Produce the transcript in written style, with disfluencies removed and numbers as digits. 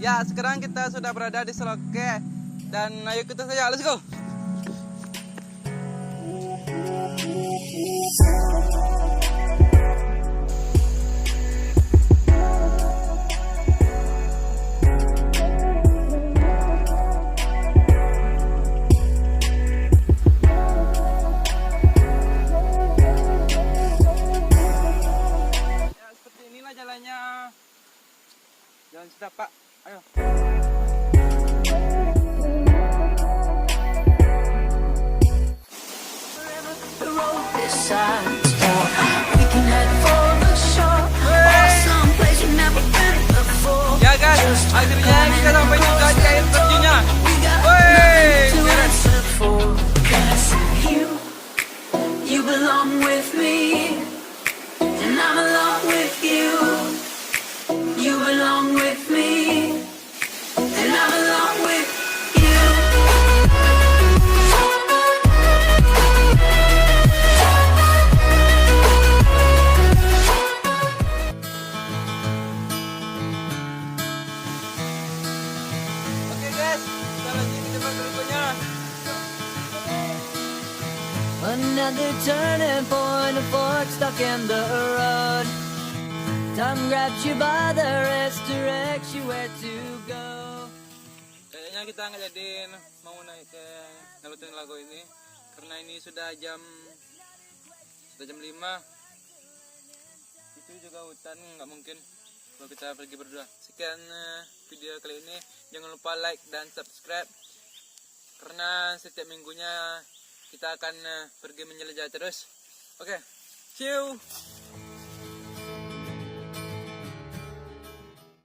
Ya, sekarang kita sudah berada di Seloke dan ayo kita saja, let's go. Ya, seperti inilah jalannya. Jalan setapak. Ayo. Ya guys, akhirnya kita sampai juga di air terjunnya. Woi, beres. You belong with me, and I belong with you. You belong with me, and I belong with you. Oke guys, kita lanjut ke tempat berikutnya. Another turning point, a fork stuck in the road. Time grabs you by the wrist, directs you where to go. Kayaknya kita nggak jadi mau naik ke Ngelutin Lago ini karena ini sudah jam 5. Itu juga hutan, nggak mungkin kalau kita pergi berdua. Sekian video kali ini, jangan lupa like dan subscribe karena setiap minggunya kita akan pergi menjelajah terus. Oke, see you.